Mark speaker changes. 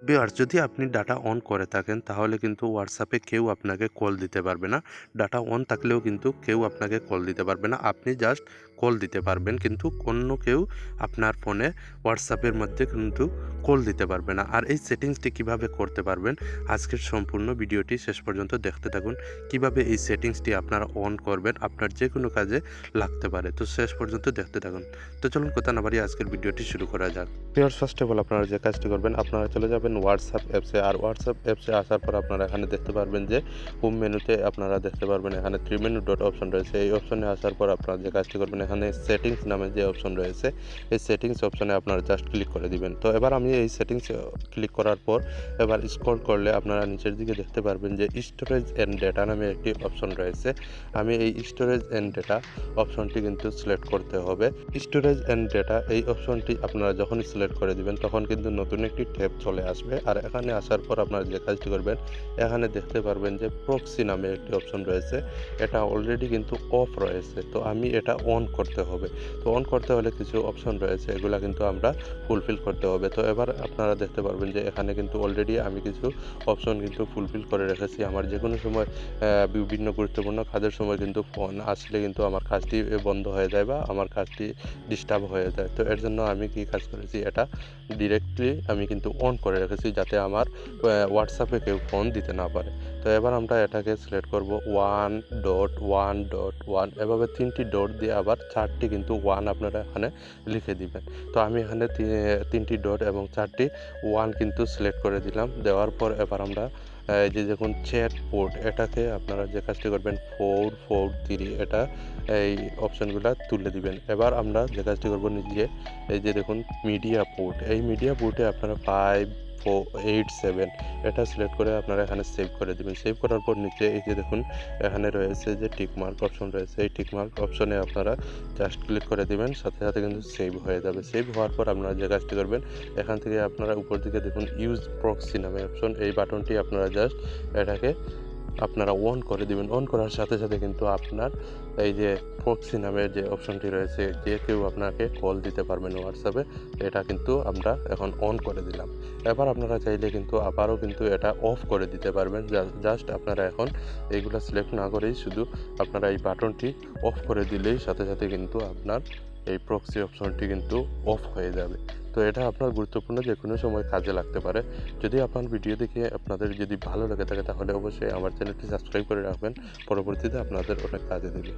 Speaker 1: Viewers, যদি আপনি data on করে থাকেন তাহলে কিন্তু হোয়াটসঅ্যাপে কেউ আপনাকে কল দিতে পারবে না। ডাটা অন থাকলেও কিন্তু কেউ আপনাকে কল দিতে পারবে না। আপনি জাস্ট কল দিতে পারবেন, কিন্তু অন্য কেউ আপনার ফোনে হোয়াটসঅ্যাপের মধ্যে কিন্তু কল দিতে পারবে না। আর এই সেটিংসটি কিভাবে করতে পারবেন, আজকের সম্পূর্ণ ভিডিওটি শেষ পর্যন্ত দেখতে থাকুন। কিভাবে এই সেটিংসটি আপনারা অন করবেন, আপনার যে কোনো কাজে লাগতে পারে। তো শেষ পর্যন্ত দেখতে থাকুন। তো চলুন কথা না বাড়িয়ে আজকের ভিডিওটি শুরু করা যাক। ভিউয়ার্স, ফার্স্ট অফ অল আপনারা যে কাজটি করবেন, আপনারা চলে যাবেন হোয়াটসঅ্যাপ অ্যাপসে। আর হোয়াটসঅ্যাপ অ্যাপসে আসার পর আপনারা এখানে দেখতে পারবেন যে হোম মেনুতে আপনারা দেখতে পারবেন এখানে 3 মেনু ডট অপশন রয়েছে। এই অপশনে আসার পর আপনারা যে কাজটি করবেন, এখানে সেটিংস নামে যে অপশন রয়েছে, এই সেটিংস অপশনে আপনারা জাস্ট ক্লিক করে দিবেন। তো এবার আমি এই সেটিংস ক্লিক করার পর এবার স্ক্রল করলে আপনারা নিচের দিকে দেখতে পারবেন যে স্টোরেজ অ্যান্ড ডেটা নামে একটি অপশন রয়েছে। আমি এই স্টোরেজ অ্যান্ড ডেটা অপশনটি কিন্তু সিলেক্ট করতে হবে। স্টোরেজ অ্যান্ড ডেটা এই অপশনটি আপনারা যখন সিলেক্ট করে দিবেন তখন কিন্তু নতুন একটি ট্যাব চলে আসবে। আর এখানে আসার পর আপনারা যে কাজটি করবেন, এখানে দেখতে পারবেন যে প্রক্সি নামে একটি অপশন রয়েছে। এটা অলরেডি কিন্তু অফ রয়েছে, তো আমি এটা অন করতে হবে। তো অন করতে হলে কিছু অপশন রয়েছে, এগুলা কিন্তু আমরা ফুলফিল করতে হবে। তো এবার আপনারা দেখতে পারবেন যে এখানে কিন্তু অলরেডি আমি কিছু অপশন কিন্তু ফুলফিল করে রেখেছি। আমার যে কোনো সময় বিভিন্ন গুরুত্বপূর্ণ কাজের সময় কিন্তু ফোন আসলে কিন্তু আমার কাজটি বন্ধ হয়ে যায় বা আমার কাজটি ডিস্টার্ব হয়ে যায়। তো এর জন্য আমি কি কাজ করেছি, এটা ডিরেক্টলি আমি কিন্তু অন করে রেখেছি যাতে আমার হোয়াটসঅ্যাপে কেউ ফোন দিতে না পারে। তো এবার আমরা এটাকে সিলেক্ট করব 1.1.1, এভাবে 3টি ডট দিয়ে আবার 4টি কিন্তু 1 আপনারা এখানে লিখে দিবেন। তো আমি এখানে 3টি ডট এবং 4টি 1 কিন্তু সিলেক্ট করে দিলাম। দেওয়ার পর এবার আমরা এই যে দেখুন চ্যাট পোর্ট, এটাকে আপনারা যে কাজটি করবেন 443, এটা এই অপশনগুলো তুলে দিবেন। এবার আমরা যে কাজটি করব, নিজে এই যে দেখুন মিডিয়া পোর্ট, এই মিডিয়া পোর্টে আপনারা 5487 এটা সিলেক্ট করে আপনারা এখানে সেভ করে দিবেন। সেভ করার পর নিচে এই যে দেখুন এখানে রয়েছে যে টিকমার্ক অপশন রয়েছে, এই টিকমার্ক অপশনে আপনারা জাস্ট ক্লিক করে দিবেন, সাথে সাথে কিন্তু সেভ হয়ে যাবে। সেভ হওয়ার পর আপনারা যে কাজটি করবেন, এখান থেকে আপনারা উপর দিকে দেখুন ইউজ প্রক্সি নামে অপশন, এই বাটনটি আপনারা জাস্ট এটাকে আপনারা অন করে দিবেন। অন করার সাথে সাথে কিন্তু আপনার এই যে প্রক্সি নামের যে অপশনটি রয়েছে, যে কেউ আপনাকে কল দিতে পারবেন হোয়াটসঅ্যাপে, এটা কিন্তু আমরা এখন অন করে দিলাম। এবার আপনারা চাইলে কিন্তু আবারও কিন্তু এটা অফ করে দিতে পারবেন। জাস্ট আপনারা এখন এইগুলো সিলেক্ট না করেই শুধু আপনারা এই বাটনটি অফ করে দিলেই সাথে সাথে কিন্তু আপনার এই প্রক্সি অপশনটি কিন্তু অফ হয়ে যাবে। তো এটা আপনার গুরুত্বপূর্ণ, যে কোনো সময় কাজে লাগতে পারে। যদি আপনার ভিডিও দেখে আপনাদের যদি ভালো লেগে থাকে তাহলে অবশ্যই আমার চ্যানেলটি সাবস্ক্রাইব করে রাখবেন, পরবর্তীতে আপনাদের অনেক কাজে দেবে।